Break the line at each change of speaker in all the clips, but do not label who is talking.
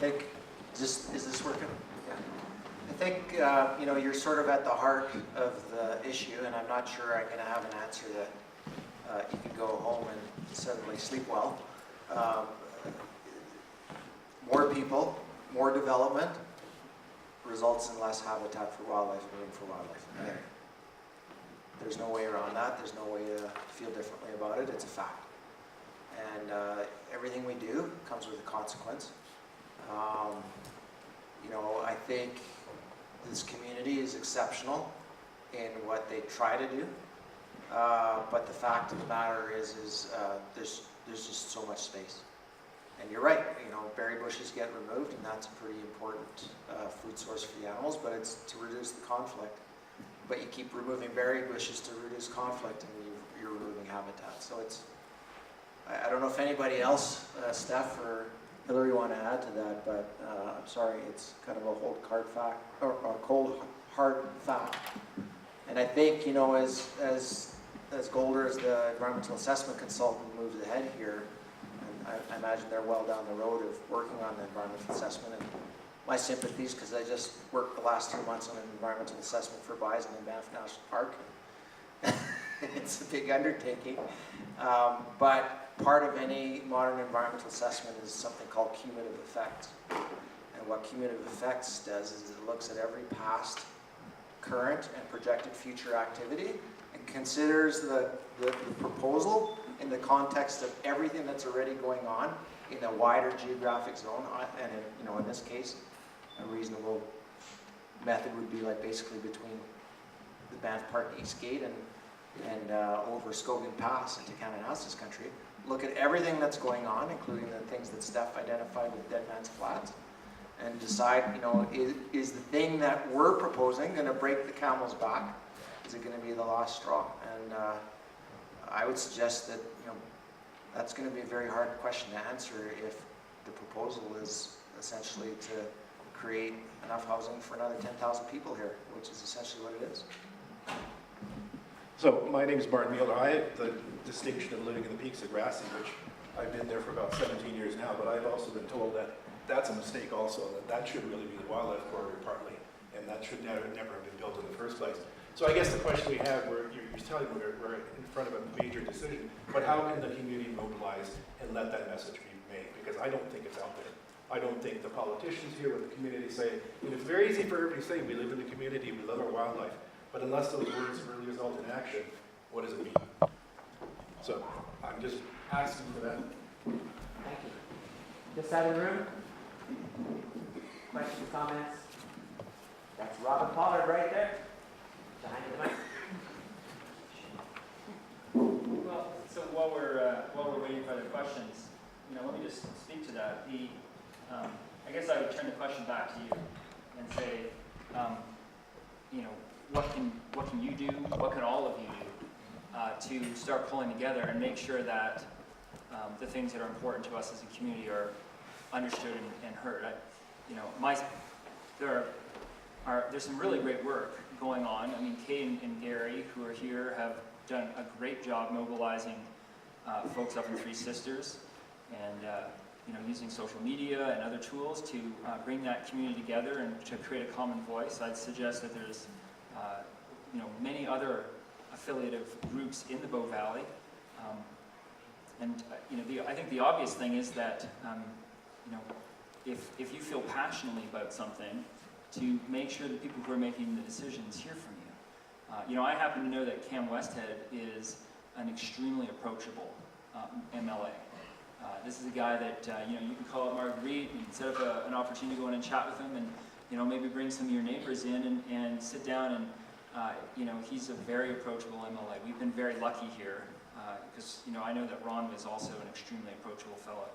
think, is this working? Yeah. I think, you know, you're sort of at the heart of the issue, and I'm not sure I'm going to have an answer that you can go home and suddenly sleep well. More people, more development results in less habitat for wildlife and room for wildlife. There's no way around that. There's no way to feel differently about it. It's a fact. And everything we do comes with a consequence. You know, I think this community is exceptional in what they try to do. But the fact of the matter is there's just so much space. And you're right, you know, berry bushes get removed, and that's a pretty important food source for the animals, but it's to reduce the conflict. But you keep removing berry bushes to reduce conflict, and you're removing habitat. So it's, I don't know if anybody else, Steph or Hillary, want to add to that, but I'm sorry, it's kind of a cold hard fact. And I think, you know, as Golder, as the environmental assessment consultant, moves ahead here, and I imagine they're well down the road of working on the environmental assessment. And my sympathies, because I just worked the last 2 months on an environmental assessment for bison in Banff National Park. It's a big undertaking. But part of any modern environmental assessment is something called cumulative effects. And what cumulative effects does is it looks at every past, current, and projected future activity and considers the proposal in the context of everything that's already going on in a wider geographic zone. And you know, in this case, a reasonable method would be like basically between the Banff Park East Gate and over Scogan Pass into Kananaskis country. Look at everything that's going on, including the things that Steph identified with Dead Man's Flats, and decide, you know, is the thing that we're proposing going to break the camel's back? Is it going to be the last straw? And I would suggest that, you know, that's going to be a very hard question to answer if the proposal is essentially to create enough housing for another 10,000 people here, which is essentially what it is.
So my name is Martin Mueller. I have the distinction of living in the Peaks of Grassy, which I've been there for about 17 years now, but I've also been told that that's a mistake also, that should really be the wildlife corridor partly, and that should never have been built in the first place. So I guess the question we have, you're telling me we're in front of a major decision, but how can the community mobilize and let that message be made? Because I don't think it's out there. I don't think the politicians here with the community say, it's very easy for everybody to say, we live in the community, we love our wildlife, but unless those words really result in action, what does it mean? So I'm just asking for that.
Thank you. This side of the room? Questions, comments? That's Robin Pollard right there, behind the mic.
Well, so while we're waiting for the questions, you know, let me just speak to that. I guess I would turn the question back to you and say, you know, what can you do? What can all of you do to start pulling together and make sure that the things that are important to us as a community are understood and heard? You know, there's some really great work going on. I mean, Kay and Gary, who are here, have done a great job mobilizing folks up in Three Sisters, and you know, using social media and other tools to bring that community together and to create a common voice. I'd suggest that there's you know, many other affiliative groups in the Bow Valley, and you know, I think the obvious thing is that you know, if you feel passionately about something, to make sure that people who are making the decisions hear from you. You know, I happen to know that Cam Westhead is an extremely approachable MLA. This is a guy that you know, you can call up Marguerite, you can set up an opportunity to go in and chat with him, and you know, maybe bring some of your neighbors in and sit down, and you know, he's a very approachable MLA. We've been very lucky here because you know, I know that Ron was also an extremely approachable fellow.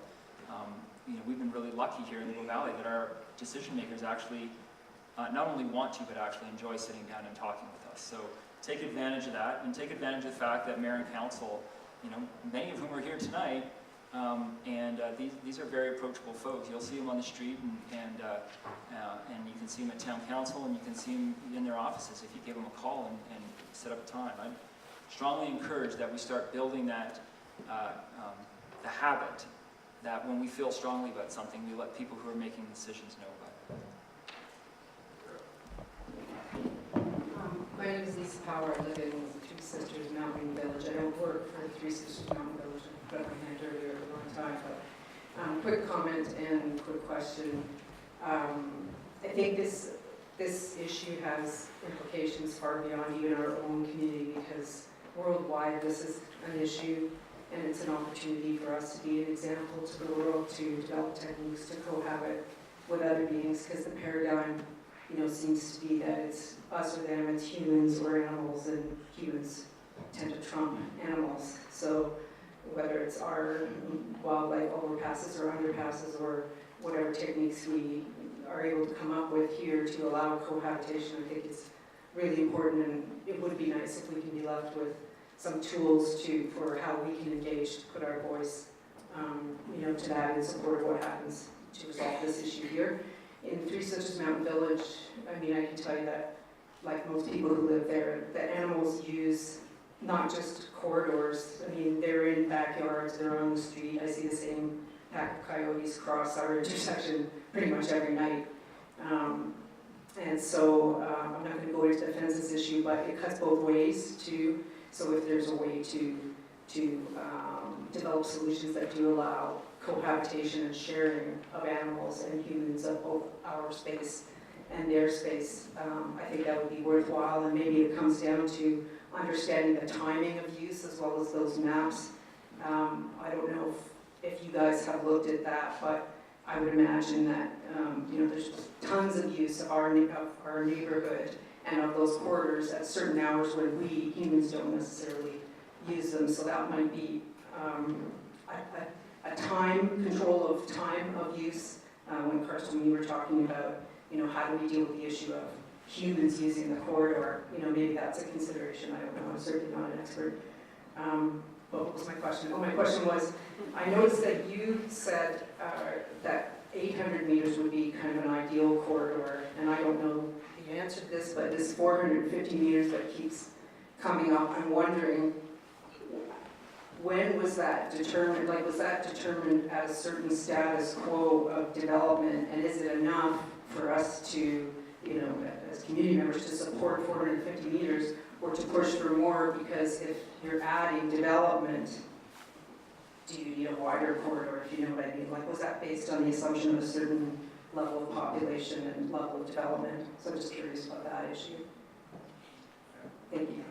You know, we've been really lucky here in the Bow Valley that our decision makers actually not only want to, but actually enjoy sitting down and talking with us. So take advantage of that, and take advantage of the fact that Mayor and Council, you know, many of whom are here tonight, and these are very approachable folks. You'll see them on the street, and you can see them at Town Council, and you can see them in their offices if you give them a call and set up a time. I strongly encourage that we start building that the habit that when we feel strongly about something, we let people who are making decisions know about it.
My name is Lisa Power. I live in Three Sisters Mountain Village. I don't work for Three Sisters Mountain Village. I've got my hand earlier a long time. But quick comment and quick question. I think this issue has implications far beyond even our own community, because worldwide this is an issue, and it's an opportunity for us to be an example to the world, to develop techniques to cohabit with other beings, because the paradigm, seems to be that it's us or them, it's humans or animals, and humans tend to trump animals. So whether it's our wildlife overpasses or underpasses or whatever techniques we are able to come up with here to allow cohabitation, I think it's really important, and it would be nice if we can be left with some tools for how we can engage to put our voice, to that in support of what happens to resolve this issue here. In Three Sisters Mountain Village, I can tell you that, like most people who live there, the animals use not just corridors. They're in backyards, they're on the street. I see the same pack of coyotes cross our intersection pretty much every night. And so I'm not going to go into the fences issue, but it cuts both ways too. So if there's a way to develop solutions that do allow cohabitation and sharing of animals and humans of both our space and their space, I think that would be worthwhile. And maybe it comes down to understanding the timing of use as well as those maps. I don't know if you guys have looked at that, but I would imagine that there's tons of use of our neighborhood and of those corridors at certain hours when we humans don't necessarily use them. So that might be a control of time of use. When Karsten, you were talking about, how do we deal with the issue of humans using the corridor? Maybe that's a consideration. I don't know. I'm certainly not an expert. But what was my question? Oh, my question was, I noticed that you said that 800 meters would be kind of an ideal corridor, and I don't know the answer to this, but this 450 meters that keeps coming up, I'm wondering, when was that determined? Like, was that determined at a certain status quo of development, and is it enough for us to, as community members, to support 450 meters, or to push for more? Because if you're adding development, do you need a wider corridor, if you know what I mean? Like, was that based on the assumption of a certain level of population and level of development? So I'm just curious about that issue. Thank you.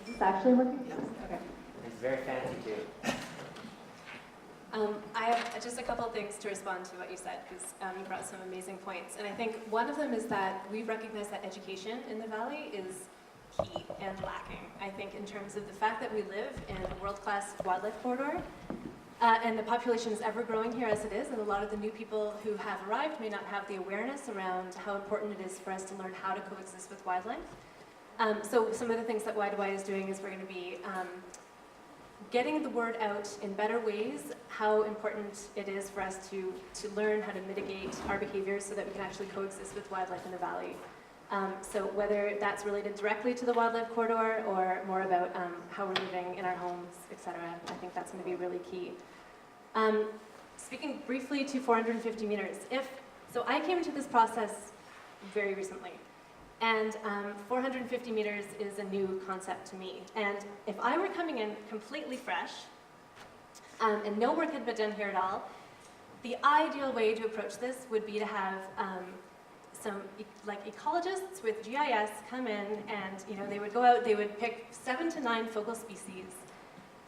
Is this actually working?
Yeah.
Okay.
It's very fancy too.
I have just a couple of things to respond to what you said, because you brought some amazing points. And I think one of them is that we recognize that education in the Valley is key and lacking. I think in terms of the fact that we live in a world-class wildlife corridor, and the population is ever growing here as it is, and a lot of the new people who have arrived may not have the awareness around how important it is for us to learn how to coexist with wildlife. So some of the things that Y2Y is doing is we're going to be getting the word out in better ways, how important it is for us to learn how to mitigate our behaviors so that we can actually coexist with wildlife in the Valley. So whether that's related directly to the wildlife corridor or more about how we're living in our homes, etc., I think that's going to be really key. Speaking briefly to 450 meters, so I came into this process very recently. And 450 meters is a new concept to me. And if I were coming in completely fresh, and no work had been done here at all, the ideal way to approach this would be to have some ecologists with GIS come in, and they would go out, they would pick 7 to 9 focal species.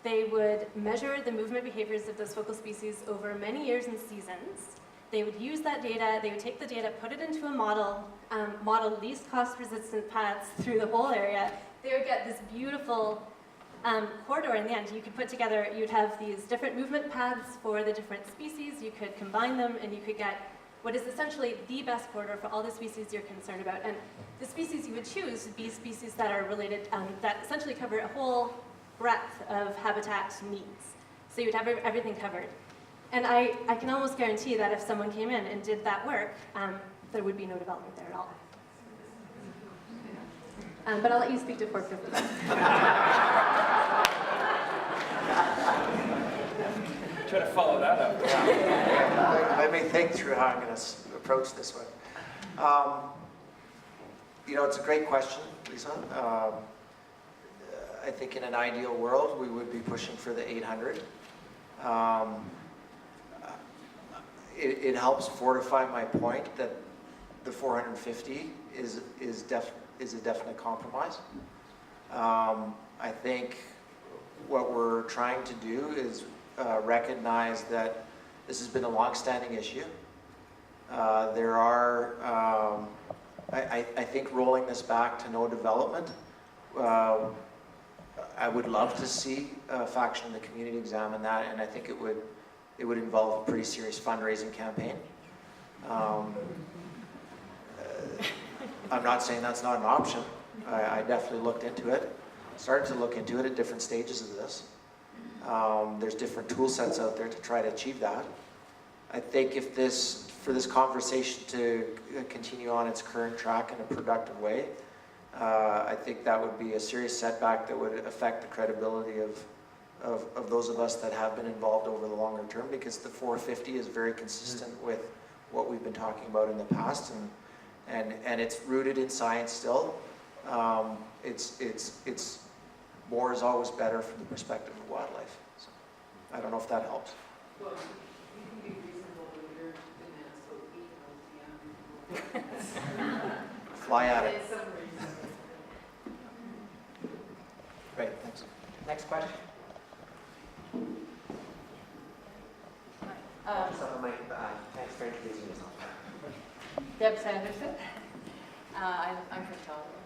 They would measure the movement behaviors of those focal species over many years and seasons. They would use that data, they would take the data, put it into a model, model least cost resistant paths through the whole area. They would get this beautiful corridor in the end. You could put together, you'd have these different movement paths for the different species, you could combine them, and you could get what is essentially the best corridor for all the species you're concerned about. And the species you would choose would be species that are related, that essentially cover a whole breadth of habitat needs. So you'd have everything covered. And I can almost guarantee that if someone came in and did that work, there would be no development there at all. But I'll let you speak to 450.
Try to follow that up.
Let me think through how I'm going to approach this one. You know, it's a great question, Lisa. I think in an ideal world, we would be pushing for the 800. It helps fortify my point that the 450 is a definite compromise. I think what we're trying to do is recognize that this has been a long-standing issue. There are, I think rolling this back to no development, I would love to see a faction in the community examine that, and I think it would involve a pretty serious fundraising campaign. I'm not saying that's not an option. I definitely looked into it, started to look into it at different stages of this. There's different tool sets out there to try to achieve that. I think if for this conversation to continue on its current track in a productive way, I think that would be a serious setback that would affect the credibility of those of us that have been involved over the longer term, because the 450 is very consistent with what we've been talking about in the past, and it's rooted in science still. It's more is always better from the perspective of wildlife. So I don't know if that helps.
Well, you can be reasonable with your demands, so 800.
Fly at it.
In some reason.
Great, thanks.
Next question? Thanks for introducing yourself.
Deb Sanderson. I'm from Calgary.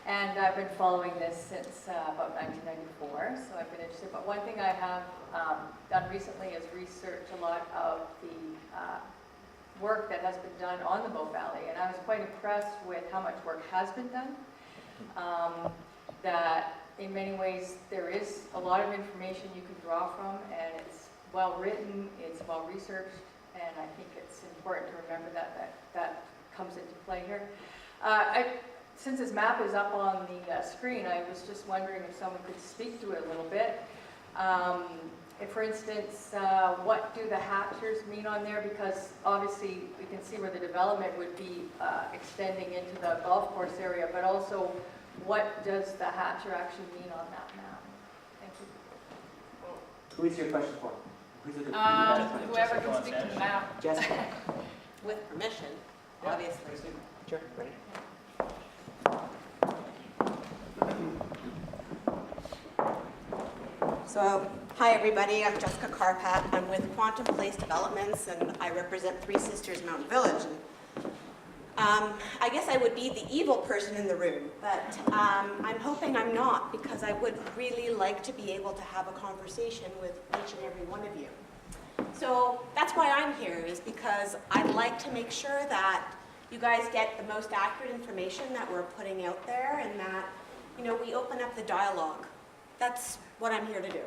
And I've been following this since about 1994, so I've been interested. But one thing I have done recently is research a lot of the work that has been done on the Bow Valley, and I was quite impressed with how much work has been done. That in many ways there is a lot of information you can draw from, and it's well written, it's well researched, and I think it's important to remember that comes into play here. Since this map is up on the screen, I was just wondering if someone could speak to it a little bit. If, for instance, what do the hatchers mean on there? Because obviously we can see where the development would be extending into the golf course area, but also what does the hatcher actually mean on that map? Thank you.
Who is your question for?
Whoever can speak to the map.
Jessica?
With permission,
Yeah.
obviously.
Sure, ready?
So, hi everybody, I'm Jessica Carpat. I'm with Quantum Place Developments and I represent Three Sisters Mountain Village. And, I guess I would be the evil person in the room, but I'm hoping I'm not, because I would really like to be able to have a conversation with each and every one of you. So that's why I'm here, is because I'd like to make sure that you guys get the most accurate information that we're putting out there, and that, you know, we open up the dialogue. That's what I'm here to do.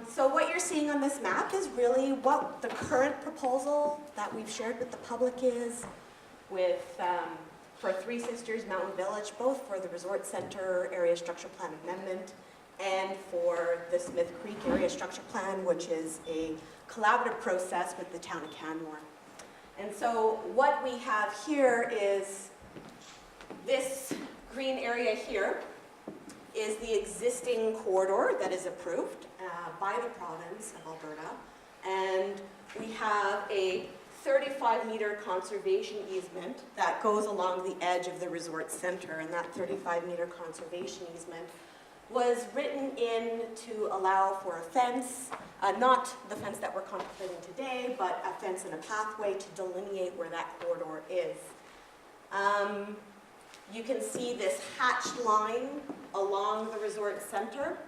So what you're seeing on this map is really what the current proposal that we've shared with the public is, with for Three Sisters Mountain Village, both for the Resort Center Area Structure Plan Amendment and for the Smith Creek Area Structure Plan, which is a collaborative process with the town of Canmore. And so what we have here is this green area here is the existing corridor that is approved by the province of Alberta. And we have a 35-meter conservation easement that goes along the edge of the resort center, and that 35-meter conservation easement was written in to allow for a fence, not the fence that we're contemplating today, but a fence and a pathway to delineate where that corridor is. You can see this hatched line along the resort center.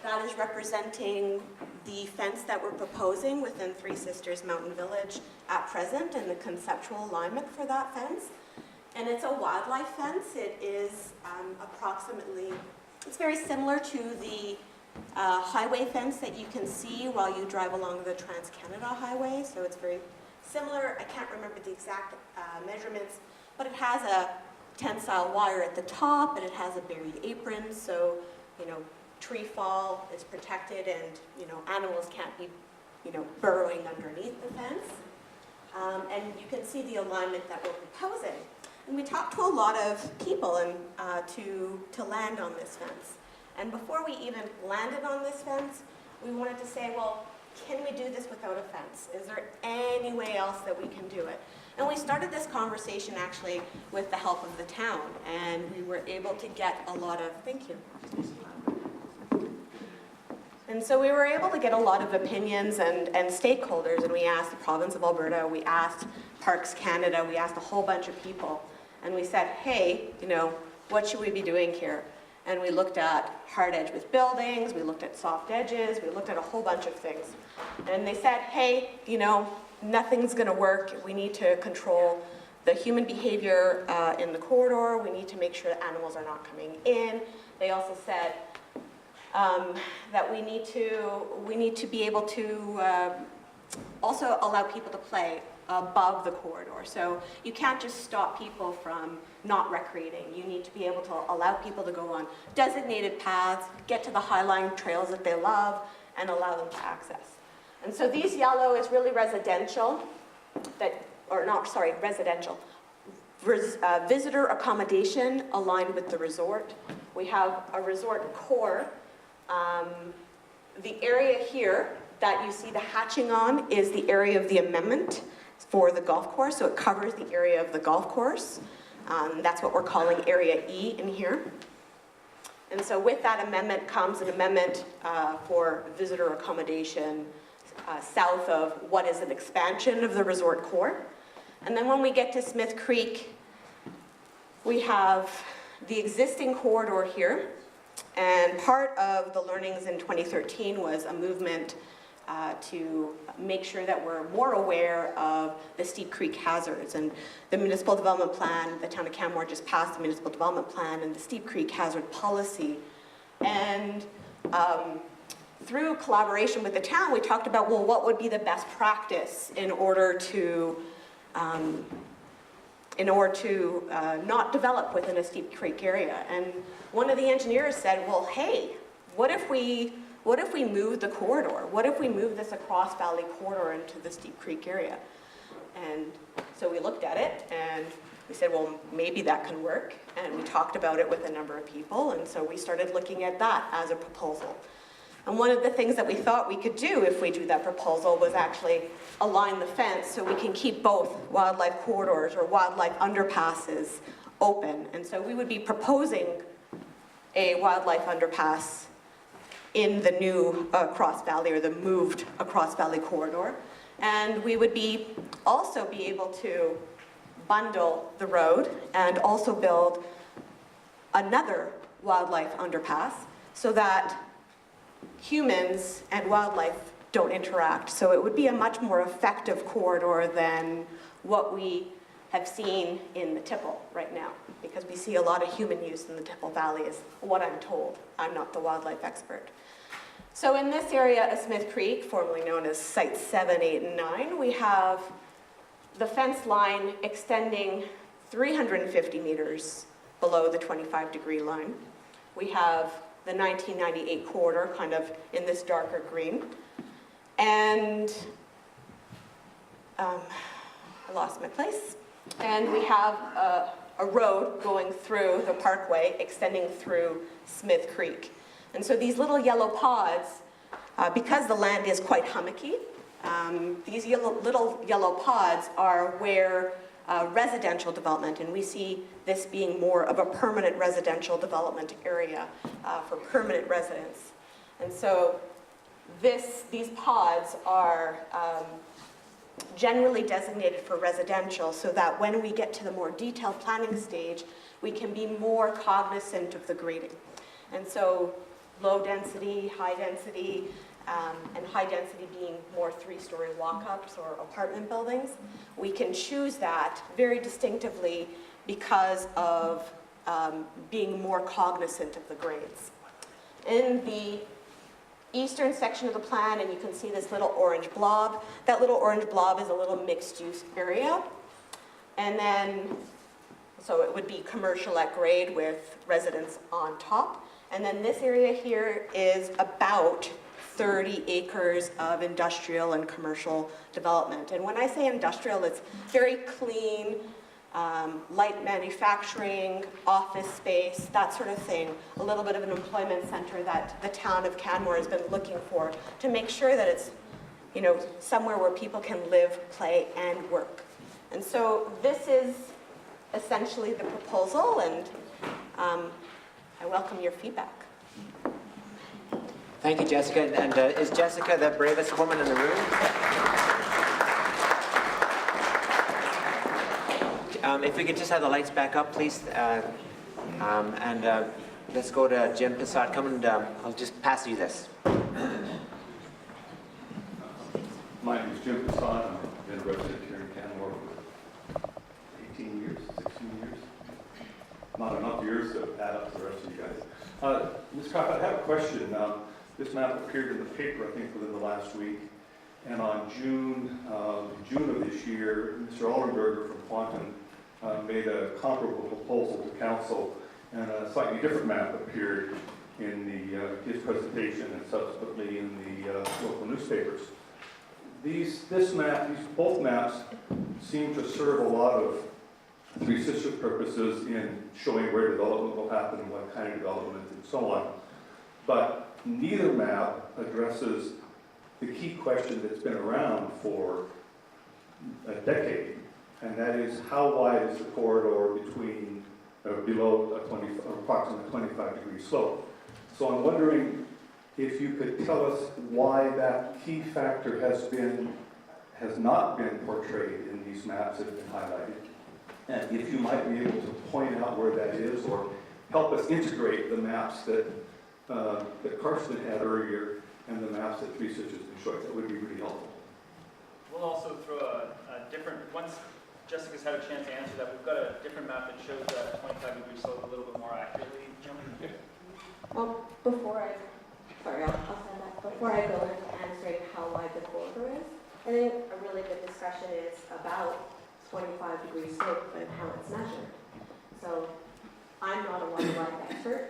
That is representing the fence that we're proposing within Three Sisters Mountain Village at present, and the conceptual alignment for that fence. And it's a wildlife fence. It is approximately, it's very similar to the highway fence that you can see while you drive along the Trans-Canada Highway. So it's very similar. I can't remember the exact measurements, but it has a tensile wire at the top, and it has a buried apron. So, you know, tree fall is protected and, animals can't be, burrowing underneath the fence. And you can see the alignment that we're proposing. And we talked to a lot of people to land on this fence. And before we even landed on this fence, we wanted to say, well, can we do this without a fence? Is there any way else that we can do it? And we started this conversation actually with the help of the town, and we were able to get a lot of, thank you. And so we were able to get a lot of opinions and stakeholders, and we asked the province of Alberta, we asked Parks Canada, we asked a whole bunch of people, and we said, hey, what should we be doing here? And we looked at hard edge with buildings, we looked at soft edges, we looked at a whole bunch of things. And they said, hey, nothing's gonna work. We need to control the human behavior in the corridor. We need to make sure that animals are not coming in. They also said that we need to be able to also allow people to play above the corridor. So you can't just stop people from not recreating. You need to be able to allow people to go on designated paths, get to the high-lying trails that they love, and allow them to access. And so these yellow is really residential, visitor accommodation aligned with the resort. We have a resort core. The area here that you see the hatching on is the area of the amendment for the golf course, so it covers the area of the golf course. That's what we're calling Area E in here. And so with that amendment comes an amendment for visitor accommodation south of what is an expansion of the resort core. And then when we get to Smith Creek, we have the existing corridor here. And part of the learnings in 2013 was a movement to make sure that we're more aware of the Steep Creek hazards. And the municipal development plan, the town of Canmore just passed the municipal development plan and the Steep Creek hazard policy. And through collaboration with the town, we talked about, well, what would be the best practice in order to not develop within a Steep Creek area. And one of the engineers said, well, hey, what if we move the corridor? What if we move this across Valley corridor into the Steep Creek area? And so we looked at it and we said, well, maybe that can work. And we talked about it with a number of people. And so we started looking at that as a proposal. And one of the things that we thought we could do if we do that proposal was actually align the fence so we can keep both wildlife corridors or wildlife underpasses open. And so we would be proposing a wildlife underpass in the new Cross Valley or the moved Cross Valley corridor. And we would also be able to bundle the road and also build another wildlife underpass so that humans and wildlife don't interact. So it would be a much more effective corridor than what we have seen in the Tipple right now, because we see a lot of human use in the Tipple Valley is what I'm told. I'm not the wildlife expert. So in this area of Smith Creek, formerly known as Sites 7, 8, and 9, we have the fence line extending 350 meters below the 25-degree line. We have the 1998 corridor kind of in this darker green. And I lost my place. And we have a road going through the parkway extending through Smith Creek. And so these little yellow pods, because the land is quite hummocky, these little yellow pods are where residential development, and we see this being more of a permanent residential development area for permanent residents. And so these pods are generally designated for residential so that when we get to the more detailed planning stage, we can be more cognizant of the grading. And so low density, high density, and high density being more 3-story walk-ups or apartment buildings, we can choose that very distinctively because of being more cognizant of the grades. In the eastern section of the plan, and you can see this little orange blob, that little orange blob is a little mixed-use area. And then, so it would be commercial at grade with residents on top. And then this area here is about 30 acres of industrial and commercial development. And when I say industrial, it's very clean, light manufacturing, office space, that sort of thing. A little bit of an employment center that the town of Canmore has been looking for to make sure that it's, you know, somewhere where people can live, play, and work. And so this is essentially the proposal, and I welcome your feedback.
Thank you, Jessica. And is Jessica the bravest woman in the room? If we could just have the lights back up, please. Let's go to Jim Passat. Come and I'll just pass you this.
My name is Jim Passat. I've been a resident here in Canmore for 18 years, 16 years. Not enough years to add up to the rest of you guys. Ms. Kopp, I have a question. This map appeared in the paper, I think, within the last week. And on June of this year, Mr. Ollenberger from Quantum made a comparable proposal to council, and a slightly different map appeared in his presentation and subsequently in the local newspapers. Both maps seem to serve a lot of Three Sisters purposes in showing where development will happen, what kind of development, and so on. But neither map addresses the key question that's been around for a decade, and that is how wide is the corridor between below approximately 25-degree slope. So I'm wondering if you could tell us why that key factor has not been portrayed in these maps that have been highlighted, and if you might be able to point out where that is, or help us integrate the maps that Carson had earlier and the maps that Three Sisters been showing. That would be really helpful.
We'll also throw a different, once Jessica's had a chance to answer that, we've got a different map that shows that 25-degree slope a little bit more accurately.
Well, before I go into answering how wide the corridor is, I think a really good discussion is about 25-degree slope and how it's measured. So I'm not a water expert,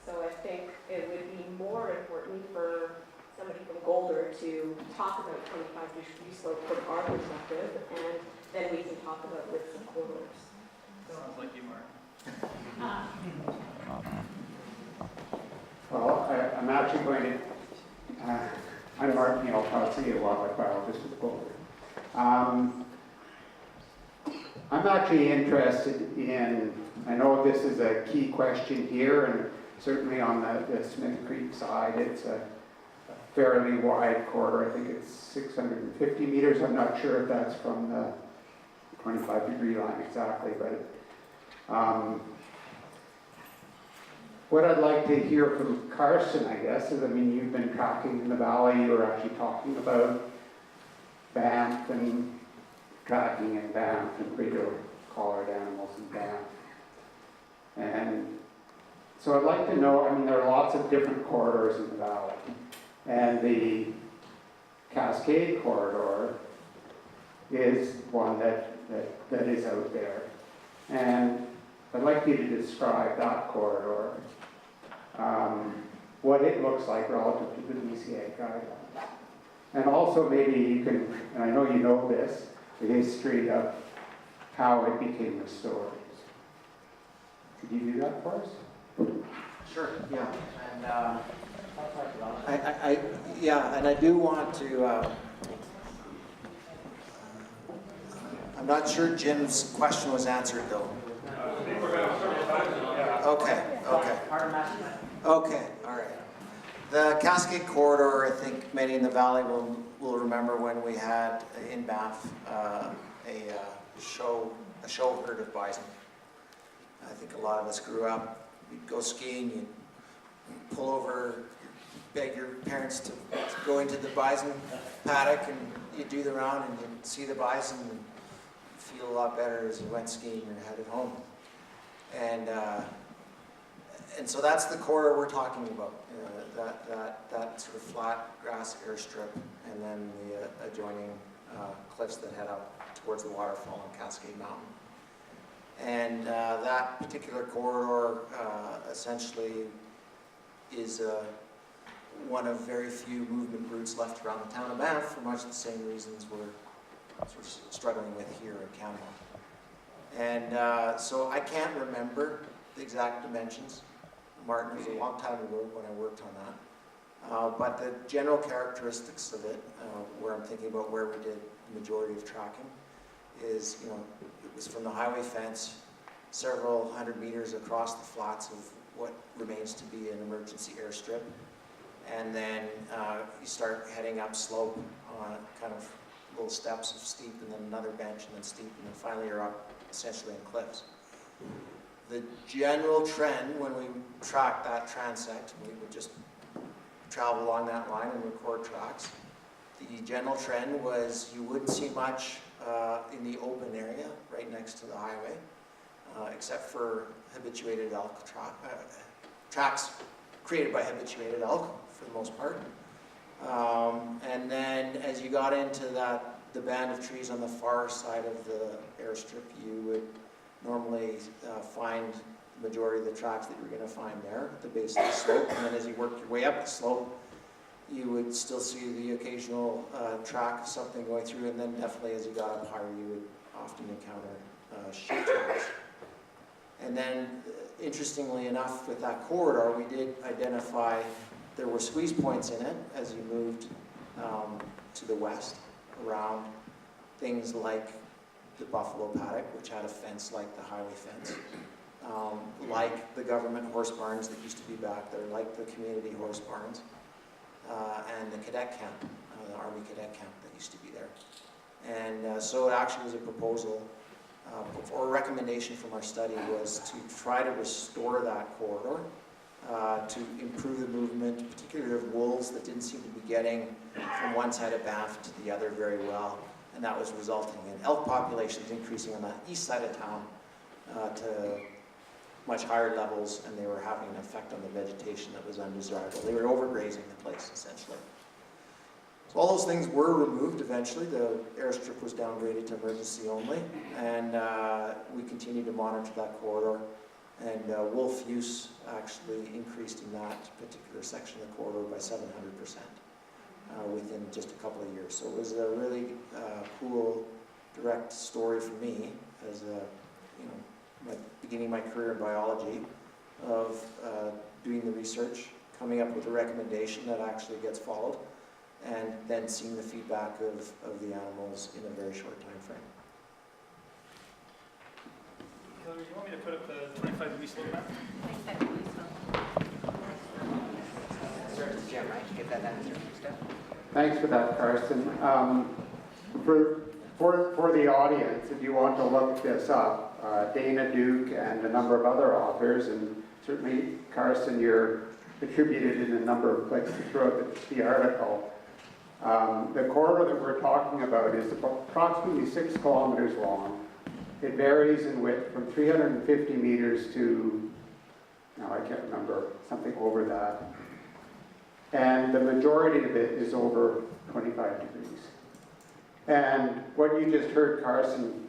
so I think it would be more important for somebody from Golder to talk about 25-degree slope from our perspective, and then we can talk about widths and corridors.
Sounds like you, Mark.
Well, I'm actually going to, I'm Mark Neal, a wildlife biologist with Golder. I'm actually interested in, I know this is a key question here, and certainly on the Smith Creek side, it's a fairly wide corridor. I think it's 650 meters. I'm not sure if that's from the 25-degree line exactly, but what I'd like to hear from Carson, I guess, is, I mean, you've been tracking in the valley. You were actually talking about Banff and tracking in Banff and radio-collared animals in Banff. And so I'd like to know, I mean, there are lots of different corridors in the valley. And the Cascade corridor is one that is out there. And I'd like you to describe that corridor, what it looks like relative to the BCA guidelines. And also maybe you can, and I know you know this, the history of how it became restored. Could you do that for us?
Sure, yeah. And I do want to, I'm not sure Jim's question was answered though. Okay, all right. The Cascade Corridor, I think many in the valley will remember when we had in Banff a show herd of bison. I think a lot of us grew up, you'd go skiing, you'd pull over, beg your parents to go into the bison paddock, and you'd do the round and you'd see the bison and feel a lot better as you went skiing and headed home. And so that's the corridor we're talking about, that sort of flat grass airstrip, and then the adjoining cliffs that head up towards the waterfall on Cascade Mountain. And that particular corridor essentially is one of very few movement routes left around the town of Banff for much the same reasons we're sort of struggling with here in Canada. And so I can't remember the exact dimensions. Martin, it was a long time ago when I worked on that. But the general characteristics of it, where I'm thinking about where we did the majority of tracking, is, you know, it was from the highway fence, several hundred meters across the flats of what remains to be an emergency airstrip. And then you start heading up slope on kind of little steps of steep, and then another bench, and then steep, and then finally you're up essentially in cliffs. The general trend when we tracked that transect, we would just travel along that line and record tracks. The general trend was you wouldn't see much in the open area right next to the highway, except for habituated elk tracks created by habituated elk for the most part. And then as you got into the band of trees on the far side of the airstrip, you would normally find the majority of the tracks that you're going to find there at the base of the slope. And then as you work your way up the slope, you would still see the occasional track of something going through, and then definitely as you got up higher, you would often encounter sheep tracks. And then, interestingly enough, with that corridor, we did identify there were squeeze points in it as you moved to the west around things like the buffalo paddock, which had a fence like the highway fence, like the government horse barns that used to be back there, like the community horse barns, and the cadet camp, the Army cadet camp that used to be there. And so it actually was a proposal, or a recommendation from our study was to try to restore that corridor, to improve the movement, particularly of wolves that didn't seem to be getting from one side of Banff to the other very well. And that was resulting in elk populations increasing on the east side of town to much higher levels, and they were having an effect on the vegetation that was undesirable. They were overgrazing the place, essentially. So all those things were removed eventually. The airstrip was downgraded to emergency only, and we continued to monitor that corridor. And wolf use actually increased in that particular section of the corridor by 700% within just a couple of years. So it was a really cool, direct story for me as beginning my career in biology, of doing the research, coming up with a recommendation that actually gets followed, and then seeing the feedback of the animals in a very short time frame.
Hillary, do you want me to put up the 25-degree slope map?
Start with Jim, right? You get that answer first up.
Thanks for that, Carson. For the audience, if you want to look this up, Dana Duke and a number of other authors, and certainly Carson, you're attributed in a number of places throughout the article. The corridor that we're talking about is approximately 6 kilometers long. It varies in width from 350 meters to, now I can't remember, something over that. And the majority of it is over 25 degrees. And what you just heard Carson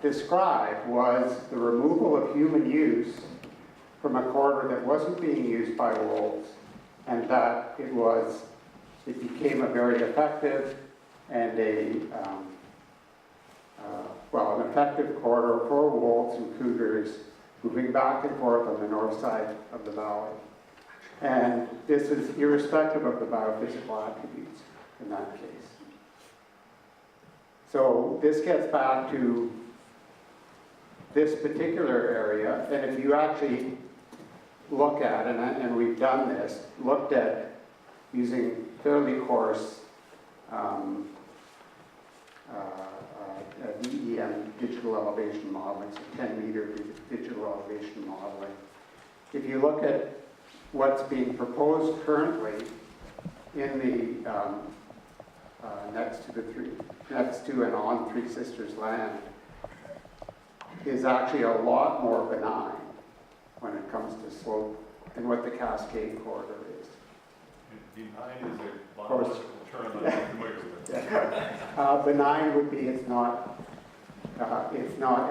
describe was the removal of human use from a corridor that wasn't being used by wolves, and that it became a very effective and an effective corridor for wolves and cougars moving back and forth on the north side of the valley. And this is irrespective of the biophysical attributes in that case. So this gets back to this particular area, and if you actually look at, and we've done this, looked at using fairly coarse DEM, digital elevation modeling, so 10-meter digital elevation modeling. If you look at what's being proposed currently in the next to and on Three Sisters land, is actually a lot more benign when it comes to slope than what the Cascade corridor is.
Benign is a biological term I'm not familiar with.
Benign would be it's not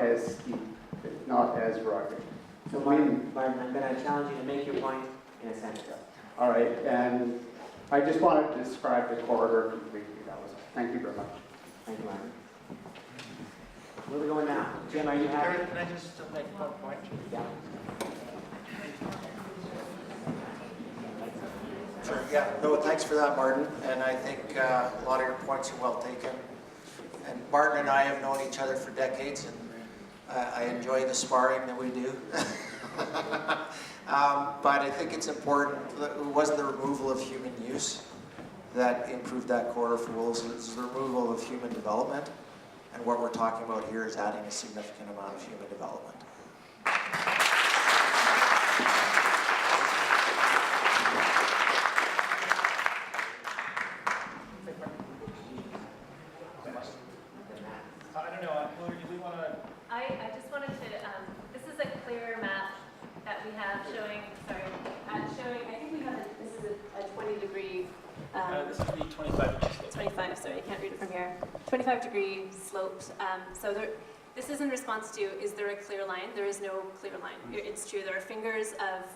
as steep, it's not as rugged.
So Martin, I'm going to challenge you to make your point in a sentence.
All right, and I just wanted to describe the corridor completely, that was all. Thank you very much.
Thank you, Martin. Where are we going now? Jim, are you happy?
Can I just make one point?
Yeah.
Sure, yeah. No, thanks for that, Martin. And I think a lot of your points are well taken. And Martin and I have known each other for decades, and I enjoy the sparring that we do. But I think it's important, it wasn't the removal of human use that improved that corridor for wolves, it was the removal of human development. And what we're talking about here is adding a significant amount of human development.
I don't know, Hillary, do we want to?
I just wanted to, this is a clear map that we have showing, I think we have, this is a 20-degree,
This would be 25 inches.
25, sorry, I can't read it from here. 25-degree sloped. This is in response to, is there a clear line? There is no clear line. It's true, there are fingers of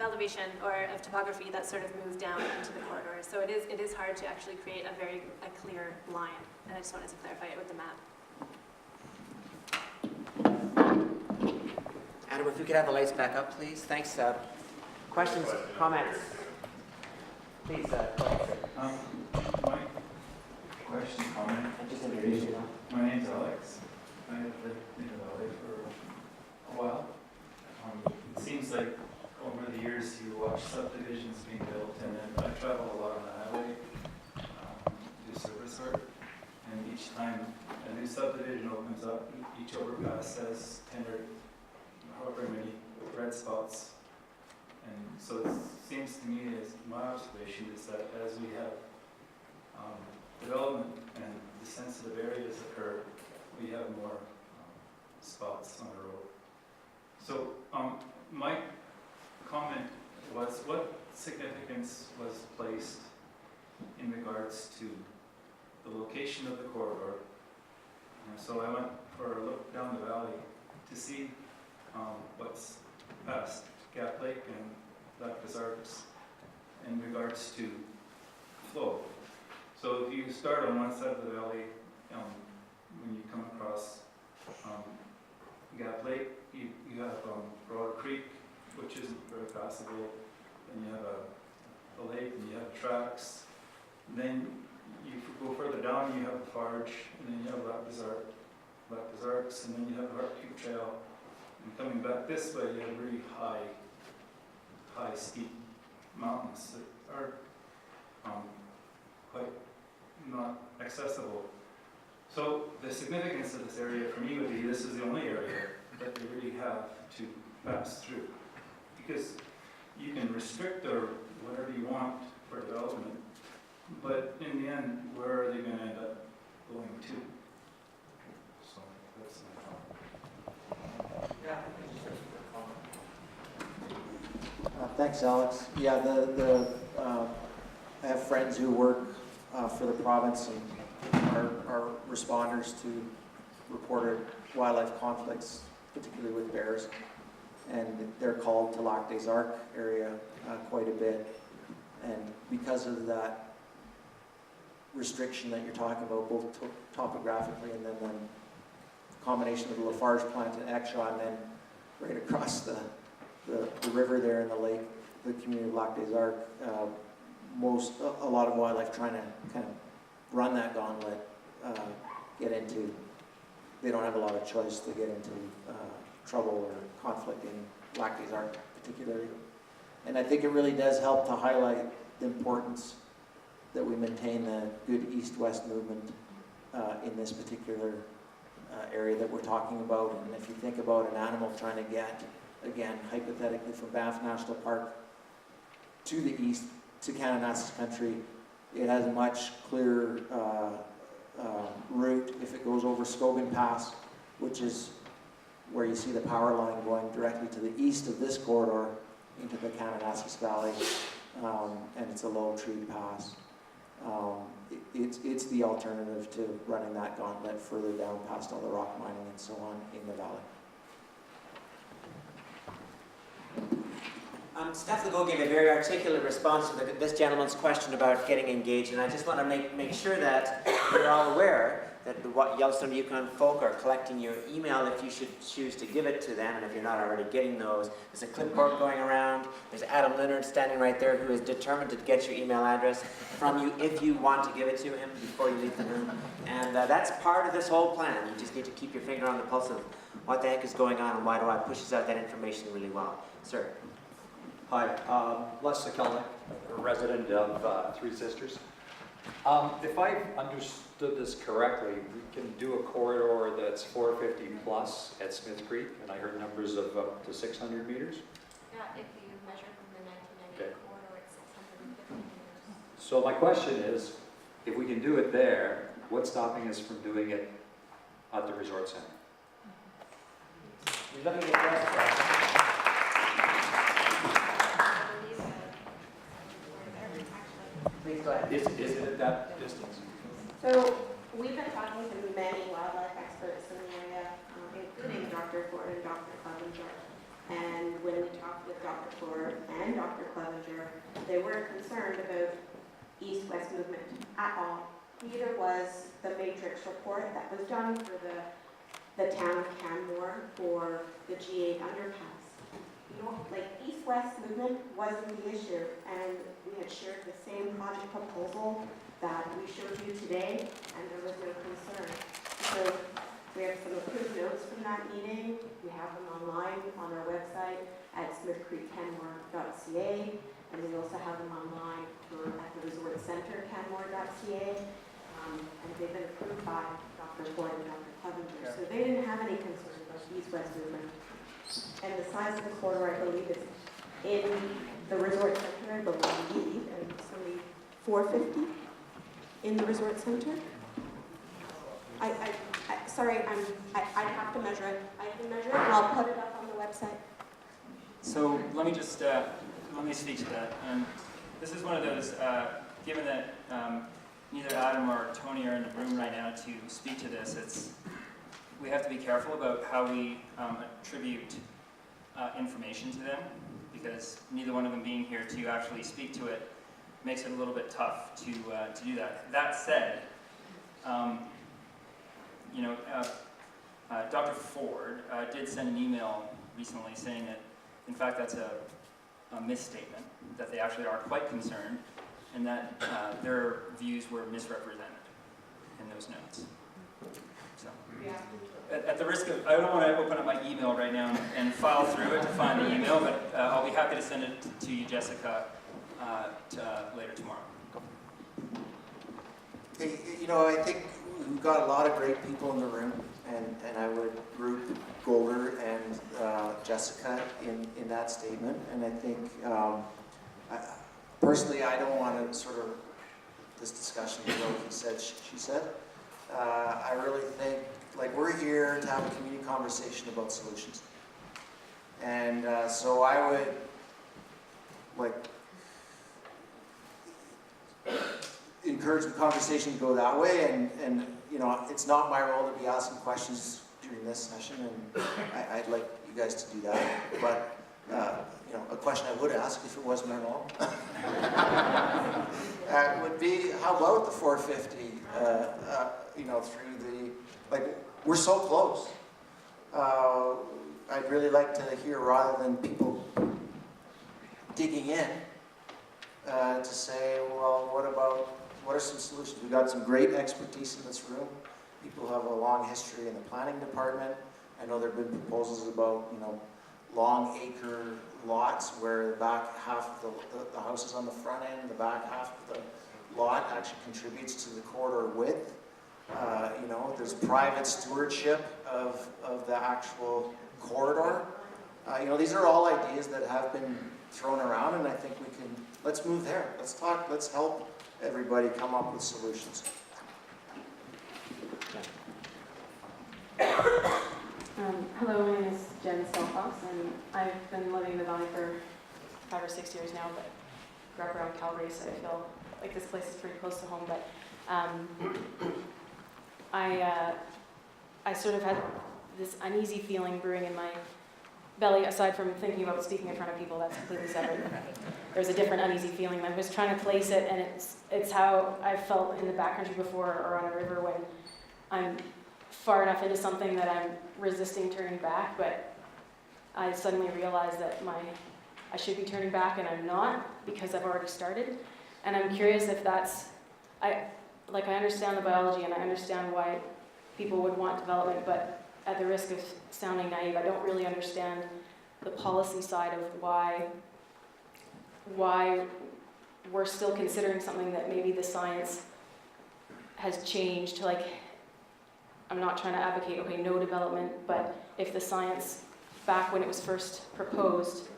elevation or of topography that sort of move down into the corridor. So it is hard to actually create a clear line. And I just wanted to clarify it with the map.
Adam, if we could have the lights back up, please. Thanks. Questions, comments? Please, go ahead, sir.
My question, comment.
And just introduce yourself.
My name's Alex. I have lived in the valley for a while. It seems like over the years you watch subdivisions being built, and then I travel a lot on the highway, do service work, and each time a new subdivision opens up, each overpass has 10 or however many red spots. And so it seems to me, as my observation is that as we have development and the sensitive areas occur, we have more spots on the road. So my comment was, what significance was placed in regards to the location of the corridor? So I went for a look down the valley to see what's past Gap Lake and Lac des Arcs in regards to flow. So if you start on one side of the valley, when you come across Gap Lake, you have Broad Creek, which isn't very passable. Then you have a lake, and you have tracks. And then you go further down, you have Farge, and then you have Lac des Arcs, and then you have Heart Cube Trail. And coming back this way, you have really high steep mountains that are quite not accessible. So the significance of this area for me would be this is the only area that they really have to pass through. Because you can restrict or whatever you want for development, but in the end, where are they going to end up going to? So that's my thought.
Yeah.
Thanks, Alex. Yeah, I have friends who work for the province and are responders to reported wildlife conflicts, particularly with bears. And they're called to Lac des Arcs area quite a bit. And because of that restriction that you're talking about, both topographically and then the combination of the Lafarge plant and Exxon, and then right across the river there in the lake, the community of Lac des Arcs, a lot of wildlife trying to kind of run that gauntlet, they don't have a lot of choice to get into trouble or conflict in Lac des Arcs particularly. And I think it really does help to highlight the importance that we maintain the good east-west movement in this particular area that we're talking about. And if you think about an animal trying to get, again, hypothetically from Banff National Park to the east, to Kananaskis country, it has a much clearer route if it goes over Scogan Pass, which is where you see the power line going directly to the east of this corridor into the Kananaskis Valley, and it's a low-treed pass. It's the alternative to running that gauntlet further down past all the rock mining and so on in the valley.
Steph Legault gave a very articulate response to this gentleman's question about getting engaged, and I just want to make sure that you're all aware that the Yellowstone Yukon folk are collecting your email if you should choose to give it to them, and if you're not already getting those. There's a clipboard going around. There's Adam Leonard standing right there who is determined to get your email address from you if you want to give it to him before you leave the room. And that's part of this whole plan. You just need to keep your finger on the pulse of what the heck is going on and why do I pushes out that information really well. Sir.
Hi, Les Sekelnick, a resident of Three Sisters. If I've understood this correctly, we can do a corridor that's 450 plus at Smith Creek, and I heard numbers of up to 600 meters.
Yeah, if you measure from the 1998
Okay.
corridor, it's 650 meters.
So my question is, if we can do it there, what's stopping us from doing it at the resort center?
You're looking at this. Please go ahead.
Is it at that distance?
So we've been talking to many wildlife experts in the area, including Dr. Ford and Dr. Clevenger. And when we talked with Dr. Ford and Dr. Clevenger, they weren't concerned about east-west movement at all. Neither was the matrix report that was done for the town of Canmore for the G8 underpass. You know, like east-west movement wasn't the issue, and we had shared the same project proposal that we showed you today, and there was no concern. So we have some approved notes from that meeting. We have them online on our website at smithcreekcanmore.ca, and we also have them online at the resort center, canmore.ca, and they've been approved by Dr. Ford and Dr. Clevenger. So they didn't have any concern about east-west movement. And the size of the corridor, I believe, is in the resort center, I believe, and it's only 450 in the resort center. Sorry, I'd have to measure it. I can measure it, and I'll put it up on the website.
So let me just, let me speak to that. This is one of those, given that neither Adam or Tony are in the room right now to speak to this, we have to be careful about how we attribute information to them, because neither one of them being here to actually speak to it makes it a little bit tough to do that. That said, Dr. Ford did send an email recently saying that, in fact, that's a misstatement, that they actually are quite concerned, and that their views were misrepresented in those notes. So, at the risk of, I don't want to open up my email right now and file through it to find the email, but I'll be happy to send it to you, Jessica, later tomorrow.
Hey, you know, I think we've got a lot of great people in the room, and I would group Golder and Jessica in that statement. And I think, personally, I don't want to sort of this discussion, you know, he said, she said. I really think, like, we're here to have a community conversation about solutions. And so I would, like, encourage the conversation to go that way, and you know, it's not my role to be asking questions during this session, and I'd like you guys to do that, but you know, a question I would ask if it was my role would be, how about the 450, you know, through the, like, we're so close. I'd really like to hear, rather than people digging in, to say, well, what are some solutions? We've got some great expertise in this room. People have a long history in the planning department. I know there have been proposals about, you know, long acre lots where the back half of the house is on the front end, the back half of the lot actually contributes to the corridor width. You know, there's private stewardship of the actual corridor. You know, these are all ideas that have been thrown around, and I think we can, let's move there. Let's talk, let's help everybody come up with solutions.
Hello, my name is Jen Selfoss, and I've been living in the valley for 5 or 6 years now, but grew up around Calgary, so I feel like this place is pretty close to home. But I sort of had this uneasy feeling brewing in my belly, aside from thinking about speaking in front of people, that's completely separate. There's a different uneasy feeling. I was trying to place it, and it's how I felt in the backcountry before or on a river when I'm far enough into something that I'm resisting turning back, but I suddenly realize that I should be turning back and I'm not because I've already started. And I'm curious if that's, I understand the biology and I understand why people would want development, but at the risk of sounding naive, I don't really understand the policy side of why we're still considering something that maybe the science has changed to, like, I'm not trying to advocate, okay, no development, but if the science back when it was first proposed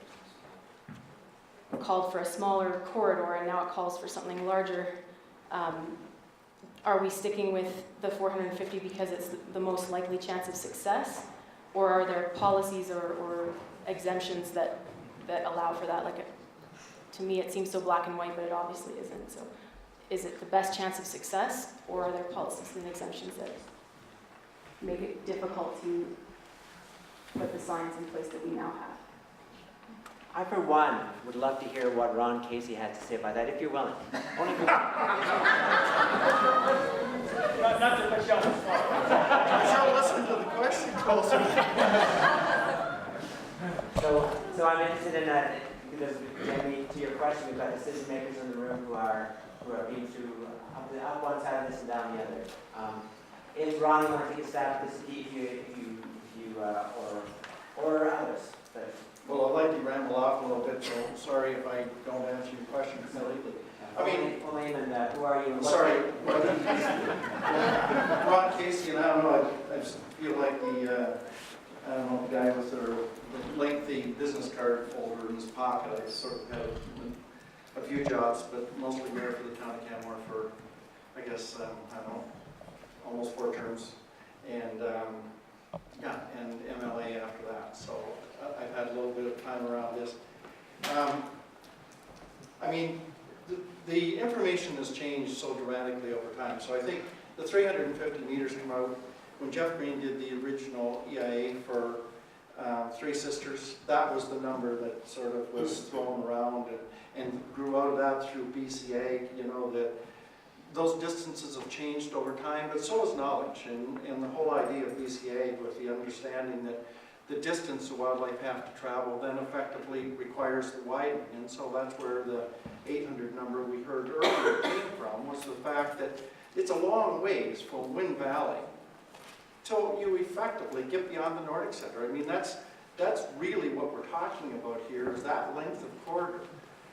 called for a smaller corridor and now it calls for something larger, are we sticking with the 450 because it's the most likely chance of success? Or are there policies or exemptions that allow for that? To me, it seems so black and white, but it obviously isn't. So is it the best chance of success, or are there policies and exemptions that make it difficult to put the science in place that we now have?
I, for one, would love to hear what Ron Casey had to say about that, if you're willing. Only for
Not to put you on the spot.
Sure, listen to the question closer.
So I'm interested in that, because Jamie, to your question, we've got decision makers in the room who are being through up one side of this and down the other. If Ron, you want to take a stab at this, if you or others. But,
Well, I'd like to ramble off a little bit, so sorry if I don't answer your question completely. I mean,
full name and who are you?
sorry, Ron Casey, and I don't know, I just feel like the guy with the lengthy business card folder in his pocket. I sort of had a few jobs, but mostly there for the town of Canmore for, I guess, I don't know, almost 4 terms. And and MLA after that. So I've had a little bit of time around this. I mean, the information has changed so dramatically over time. So I think the 350 meters come out when Jeff Green did the original EIA for Three Sisters. That was the number that sort of was thrown around and grew out of that through BCA. You know, that those distances have changed over time, but so has knowledge, and the whole idea of BCA with the understanding that the distance the wildlife have to travel then effectively requires the widening, and so that's where the 800 number we heard earlier came from, was the fact that it's a long ways from Wind Valley till you effectively get beyond the Nordic Center. I mean, that's really what we're talking about here, is that length of corridor,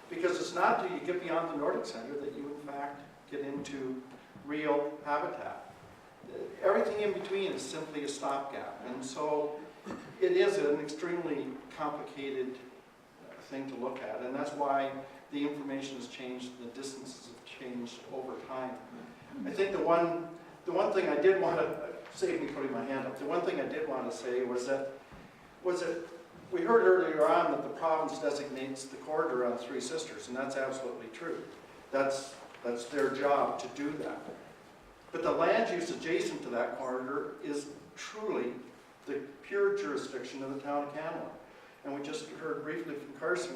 because it's not till you get beyond the Nordic Center that you in fact get into real habitat. Everything in between is simply a stopgap, and so it is an extremely complicated thing to look at, and that's why the information has changed, the distances have changed over time. I think the one thing I did want to, save me putting my hand up, the one thing I did want to say was that we heard earlier on that the province designates the corridor on Three Sisters, and that's absolutely true. That's their job to do that. But the land use adjacent to that corridor is truly the pure jurisdiction of the town of Canmore. And we just heard briefly from Carson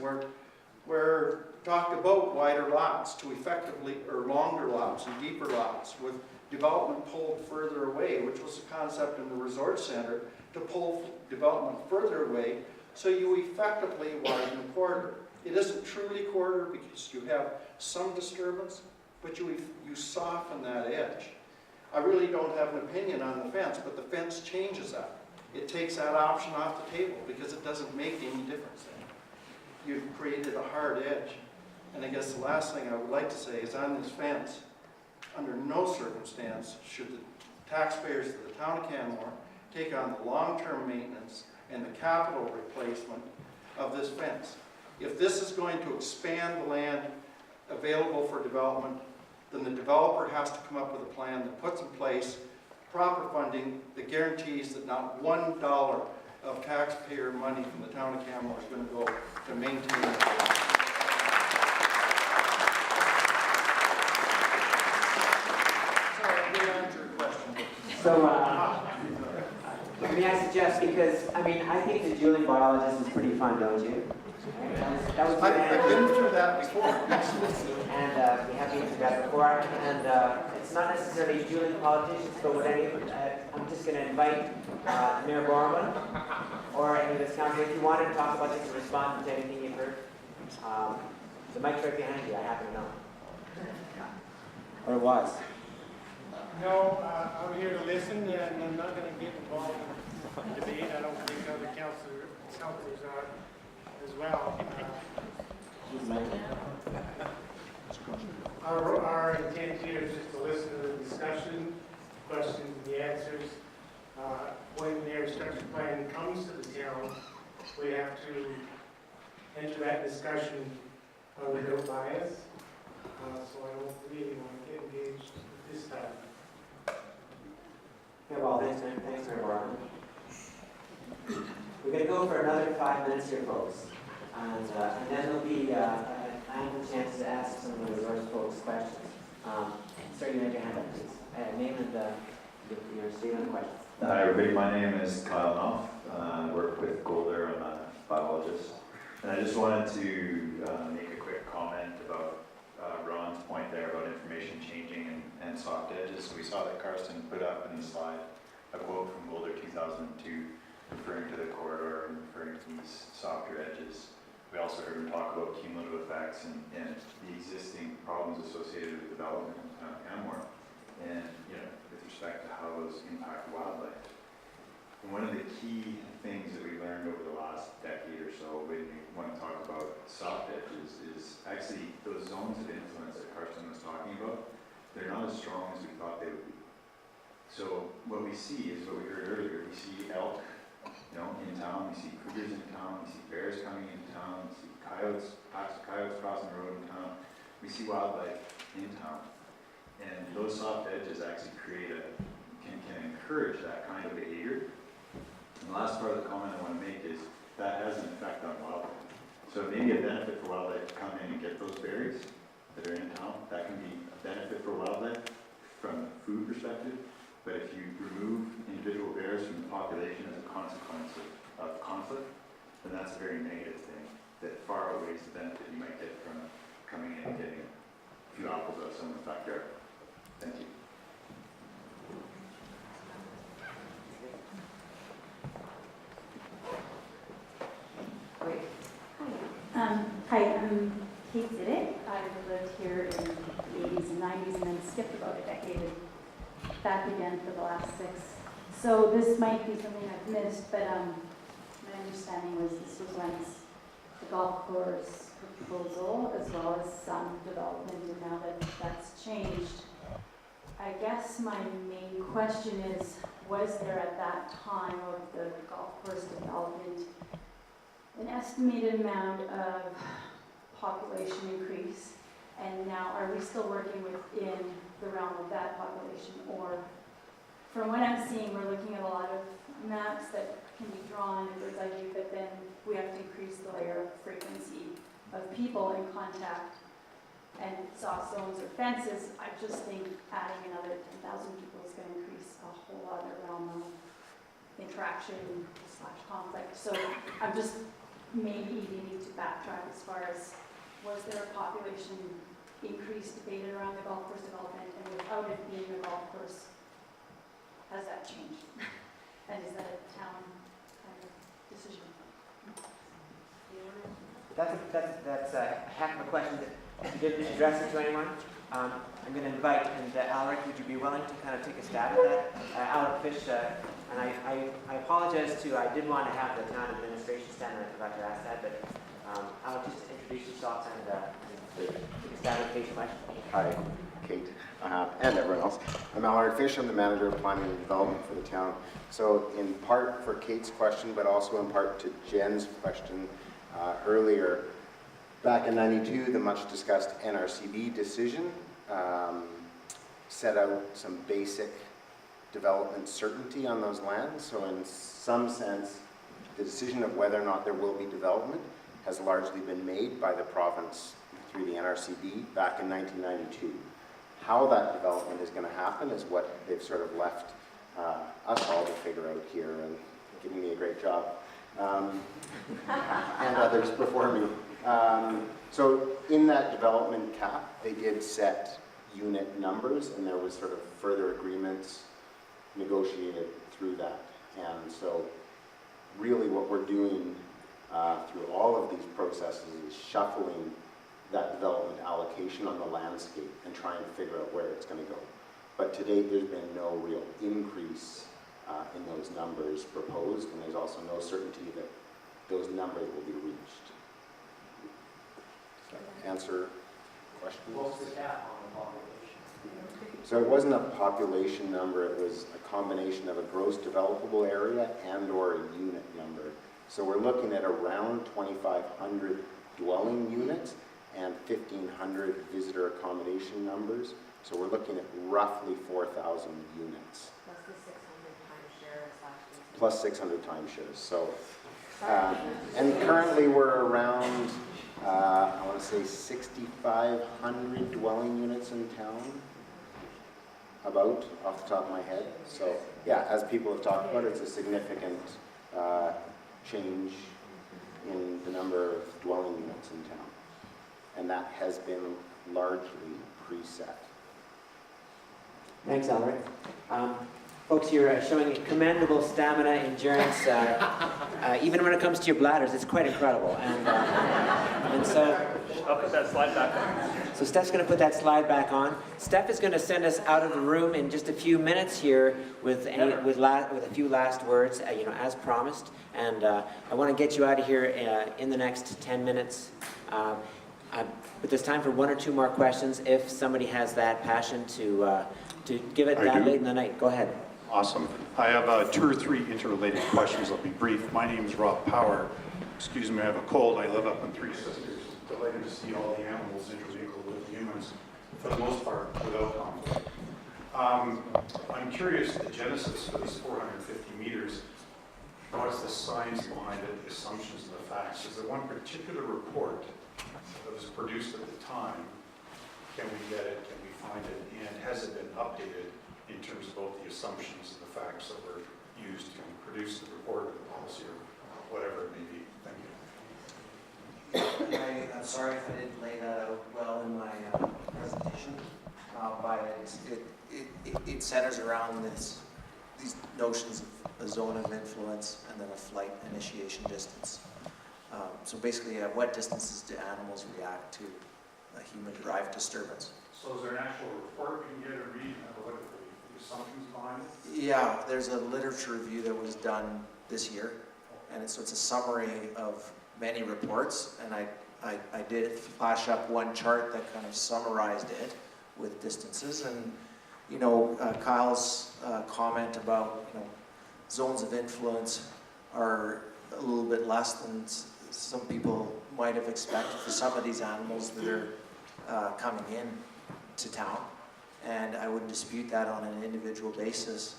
where talked about wider lots to effectively, or longer lots and deeper lots with development pulled further away, which was a concept in the resort center, to pull development further away so you effectively widen the corridor. It isn't truly corridor because you have some disturbance, but you soften that edge. I really don't have an opinion on the fence, but the fence changes that. It takes that option off the table because it doesn't make any difference then. You've created a hard edge. And I guess the last thing I would like to say is on this fence, under no circumstance should the taxpayers of the town of Canmore take on the long-term maintenance and the capital replacement of this fence. If this is going to expand the land available for development, then the developer has to come up with a plan that puts in place proper funding that guarantees that not $1 of taxpayer money from the town of Canmore is going to go to maintain it.
So, May I suggest, because, I mean, I think the dueling biologist is pretty fun, don't you? That was
I've been through that before.
And we have been through that before, and it's not necessarily dueling politicians, but what I'm just going to invite Mayor Borman or any of this council, if you want to talk about this and respond to anything you've heard. The mic's right behind you, I happen to know. Or it was.
No, I'm here to listen, and I'm not going to get involved in debate. I don't think other councilors are as well. Our intent here is just to listen to the discussion, questions, and the answers. When their structure plan comes to the town, we have to enter that discussion without bias. So I don't really want to get engaged at this time.
Okay, well, thanks, Mayor Borman. We're going to go for another 5 minutes here, folks. And then there'll be an ample chance to ask some of the resource folks questions. Sir, you have your hand up, please. Name and your statement of questions.
Hi everybody, my name is Kyle Knopf. I work with Golder. I'm a biologist. And I just wanted to make a quick comment about Ron's point there about information changing and soft edges. So we saw that Karsten put up in the slide a quote from Golder 2002 referring to the corridor and referring to these softer edges. We also heard him talk about cumulative effects and the existing problems associated with development in Canmore and with respect to how those impact wildlife. And one of the key things that we learned over the last decade or so when we want to talk about soft edges is actually those zones of influence that Karsten was talking about, they're not as strong as we thought they would be. So what we see is what we heard earlier. We see elk in town, we see cougars in town, we see bears coming into town, we see coyotes, packs of coyotes crossing the road in town. We see wildlife in town. And those soft edges actually can encourage that kind of behavior. And the last part of the comment I want to make is that has an effect on wildlife. So it may be a benefit for wildlife to come in and get those berries that are in town. That can be a benefit for wildlife from a food perspective. But if you remove individual bears from the population as a consequence of conflict, then that's a very negative thing that far outweighs the benefit you might get from coming in and getting a few apples out of someone's backyard. Thank you.
Hi, I'm Kate Ziddick. I've lived here in the 80s and 90s and then skipped about a decade and back again for the last 6. So this might be something I've missed, but my understanding was this was once the golf course proposal as well as some development, and now that that's changed. I guess my main question is, was there at that time of the golf course development an estimated amount of population increase, and now are we still working within the realm of that population? Or from what I'm seeing, we're looking at a lot of maps that can be drawn in bird's eye view, but then we have to increase the layer of frequency of people in contact and soft zones or fences. I just think adding another 10,000 people is going to increase a whole other realm of interaction / conflict. So I'm just maybe needing to backtrack as far as, was there a population increase debated around the golf course development, and without it being a golf course, has that changed? And is that a town kind of decision?
That's a heck of a question that you didn't address it to anyone. I'm going to invite, and Alaric, would you be willing to kind of take a stab at that? Alaric Fish, and I apologize too, I did want to have the town administration stand, and I forgot to ask that, but Alaric, just introduce yourself and take a stab at Kate's question.
Hi, Kate, and everyone else. I'm Alaric Fish, I'm the manager of planning and development for the town. So in part for Kate's question, but also in part to Jen's question earlier, back in '92, the much discussed NRCB decision set out some basic development certainty on those lands. So in some sense, the decision of whether or not there will be development has largely been made by the province through the NRCB back in 1992. How that development is going to happen is what they've sort of left us all to figure out here and giving me a great job, and others before me. So in that development cap, they did set unit numbers, and there was sort of further agreements negotiated through that. And so really what we're doing through all of these processes is shuffling that development allocation on the landscape and trying to figure out where it's going to go. But to date, there's been no real increase in those numbers proposed, and there's also no certainty that those numbers will be reached. Does that answer questions?
What's the cap on the population?
So it wasn't a population number, it was a combination of a gross developable area and or a unit number. So we're looking at around 2,500 dwelling units and 1,500 visitor accommodation numbers. So we're looking at roughly 4,000 units. Plus 600 timeshares. So, and currently we're around, I want to say 6,500 dwelling units in town, about, off the top of my head. So, yeah, as people have talked about, it's a significant change in the number of dwelling units in town. And that has been largely preset.
Thanks, Albert. Folks, you're showing commendable stamina, endurance, even when it comes to your bladders. It's quite incredible. And so,
I'll put that slide back on.
So Steph's going to put that slide back on. Steph is going to send us out of the room in just a few minutes here with a few last words, as promised. And I want to get you out of here in the next 10 minutes. But there's time for one or two more questions if somebody has that passion to give it that late in the night. Go ahead.
Awesome. I have 2 or 3 interrelated questions. I'll be brief. My name is Rob Power. Excuse me, I have a cold. I live up in Three Sisters. Delighted to see all the animals intermingled with humans, for the most part, without conflict. I'm curious, the genesis for these 450 meters, what's the science behind it, the assumptions and the facts? Is there one particular report that was produced at the time? Can we get it? Can we find it? And has it been updated in terms of both the assumptions and the facts that were used to produce the report or the policy or whatever it may be? Thank you.
I'm sorry if I didn't lay that out well in my presentation, but it centers around these notions of a zone of influence and then a flight initiation distance. So basically, at what distances do animals react to a human-derived disturbance?
So is there an actual report we can get a read of what the assumptions behind it?
Yeah, there's a literature review that was done this year, and it's a summary of many reports, and I did flash up one chart that kind of summarized it with distances, and Kyle's comment about zones of influence are a little bit less than some people might have expected for some of these animals that are coming in to town, and I wouldn't dispute that on an individual basis,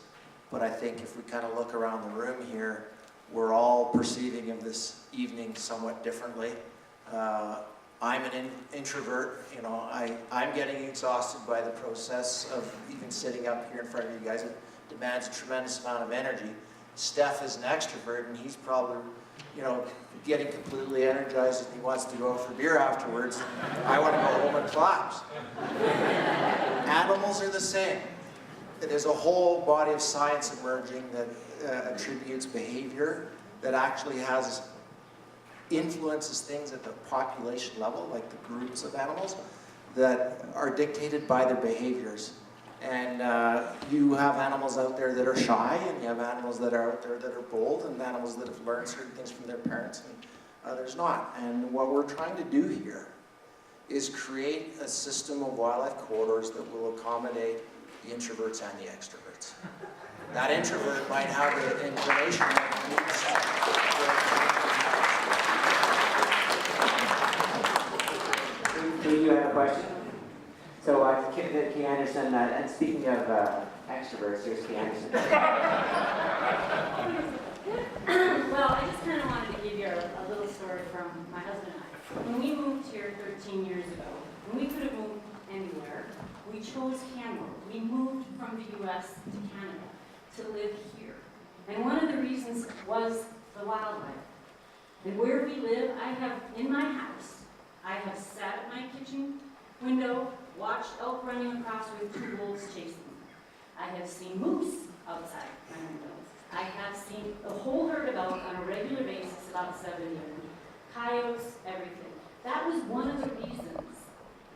but I think if we kind of look around the room here, we're all perceiving of this evening somewhat differently. I'm an introvert, I'm getting exhausted by the process of even sitting up here in front of you guys. It demands a tremendous amount of energy. Steph is an extrovert, and he's probably, getting completely energized and he wants to go for beer afterwards. I want to go home and collapse. Animals are the same. There's a whole body of science emerging that attributes behavior that actually influences things at the population level, like the groups of animals, that are dictated by their behaviors. And you have animals out there that are shy, and you have animals that are out there that are bold, and animals that have learned certain things from their parents, and others not. And what we're trying to do here is create a system of wildlife corridors that will accommodate the introverts and the extroverts. That introvert might have the inclination
Do you have a question? So Kay Anderson, and speaking of extroverts, here's Kay Anderson.
Well, I just kind of wanted to give you a little story from my husband and I. When we moved here 13 years ago, when we could have moved anywhere, we chose Canada. We moved from the U.S. to Canada to live here. And one of the reasons was the wildlife. And where we live, I have, in my house, I have sat at my kitchen window, watched elk running across with 2 wolves chasing them. I have seen moose outside my window. I have seen a whole herd of elk on a regular basis, about 7 of them. Coyotes, everything. That was one of the reasons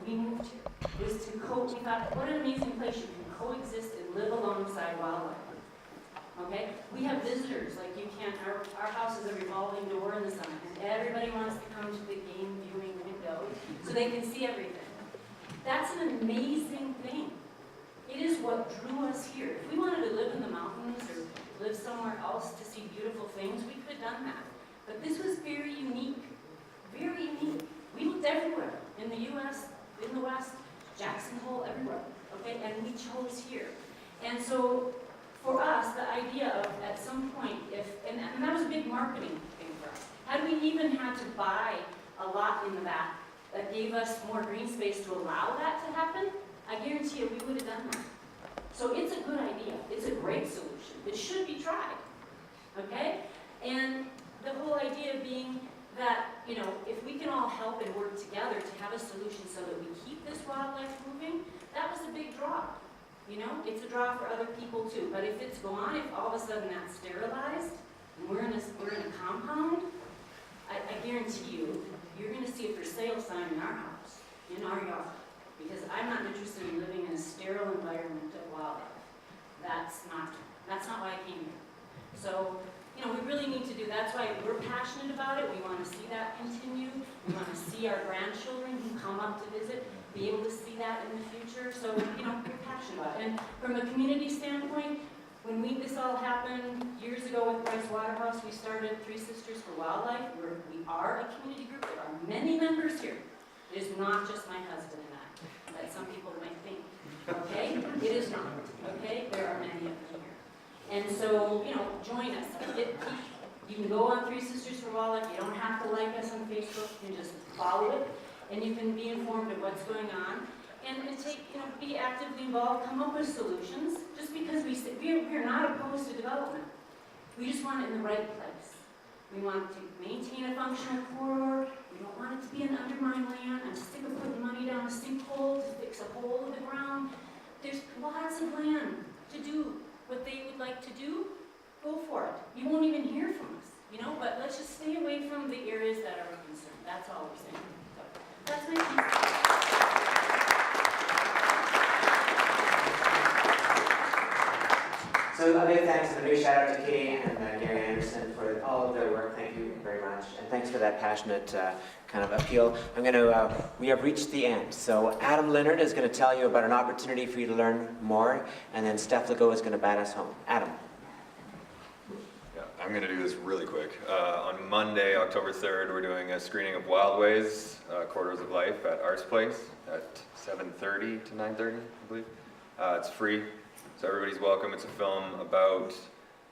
we moved here, was to we thought, what an amazing place you can coexist and live alongside wildlife. Okay? We have visitors, like you can't, our house is a revolving door in the summer, and everybody wants to come to the game viewing window so they can see everything. That's an amazing thing. It is what drew us here. If we wanted to live in the mountains or live somewhere else to see beautiful things, we could have done that. But this was very unique, very unique. We looked everywhere, in the US, in the West, Jackson Hole, everywhere, okay? And we chose here. And so, for us, the idea of, at some point, and that was a big marketing thing for us. Had we even had to buy a lot in the back that gave us more green space to allow that to happen, I guarantee you we would have done that. So it's a good idea. It's a great solution. It should be tried, okay? And the whole idea being that, you know, if we can all help and work together to have a solution so that we keep this wildlife moving, that was a big draw. You know, it's a draw for other people too. But if it's gone, if all of a sudden that's sterilized, and we're in a compound, I guarantee you, you're going to see a for sale sign in our house, in our yard. Because I'm not interested in living in a sterile environment of wildlife. That's not why I came here. So, you know, we really need to do, that's why we're passionate about it. We want to see that continue. We want to see our grandchildren who come up to visit be able to see that in the future. So, you know, we're passionate about it. And from a community standpoint, when this all happened years ago with Bryce Waterhouse, we started 3 Sisters for Wildlife. We are a community group. There are many members here. It is not just my husband and I, that some people might think, okay? It is not, okay? There are many of them here. And so, you know, join us. You can go on 3 Sisters for Wildlife. You don't have to like us on Facebook. You can just follow it, and you can be informed of what's going on. And be actively involved, come up with solutions. Just because we are not opposed to development. We just want it in the right place. We want to maintain a functional corridor. We don't want it to be an undermined land. I'm sick of putting money down a sinkhole to fix a hole in the ground. There's lots of land to do what they would like to do. Go for it. You won't even hear from us, you know, but let's just stay away from the areas that are of concern. That's all we're saying. So, that's my piece.
So a big thanks and a big shout out to Katie and Gary Anderson for all of their work. Thank you very much. And thanks for that passionate kind of appeal. We have reached the end. So Adam Leonard is going to tell you about an opportunity for you to learn more, and then Steph Legault is going to bat us home. Adam.
Yeah, I'm going to do this really quick. On Monday, October 3rd, we're doing a screening of Wild Ways, Corridors of Life at Arts Place at 7:30 to 9:30, I believe. It's free. So everybody's welcome. It's a film about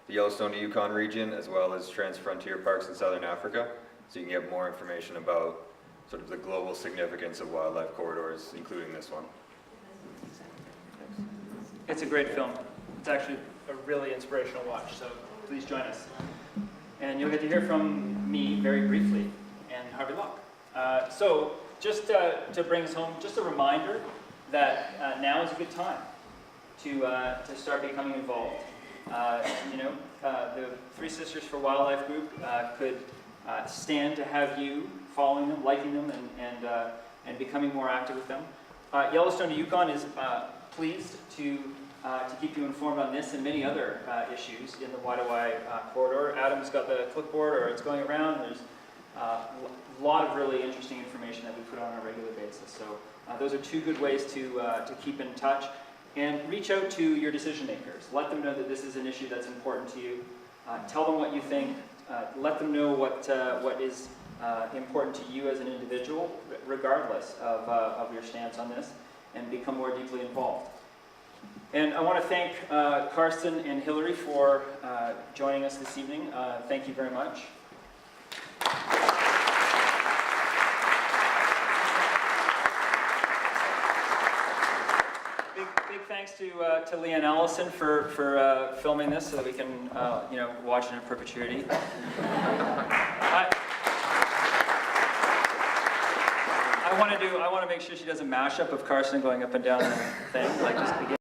the Yellowstone to Yukon region as well as transfrontier parks in southern Africa. So you can get more information about sort of the global significance of wildlife corridors, including this one.
It's a great film. It's actually a really inspirational watch, so please join us. And you'll get to hear from me very briefly and Harvey Locke. So just to bring us home, just a reminder that now is a good time to start becoming involved. The 3 Sisters for Wildlife group could stand to have you following them, liking them, and becoming more active with them. Yellowstone to Yukon is pleased to keep you informed on this and many other issues in the Y2Y corridor. Adam's got the clipboard, or it's going around. There's a lot of really interesting information that we put on a regular basis. So those are 2 good ways to keep in touch. And reach out to your decision makers. Let them know that this is an issue that's important to you. Tell them what you think. Let them know what is important to you as an individual, regardless of your stance on this, and become more deeply involved. And I want to thank Karsten and Hillary for joining us this evening. Thank you very much. Big thanks thanks to Leanne Ellison for filming this so that we can watch it in perpetuity. I want to make sure she does a mashup of Carson going up and down the thing, like just begin.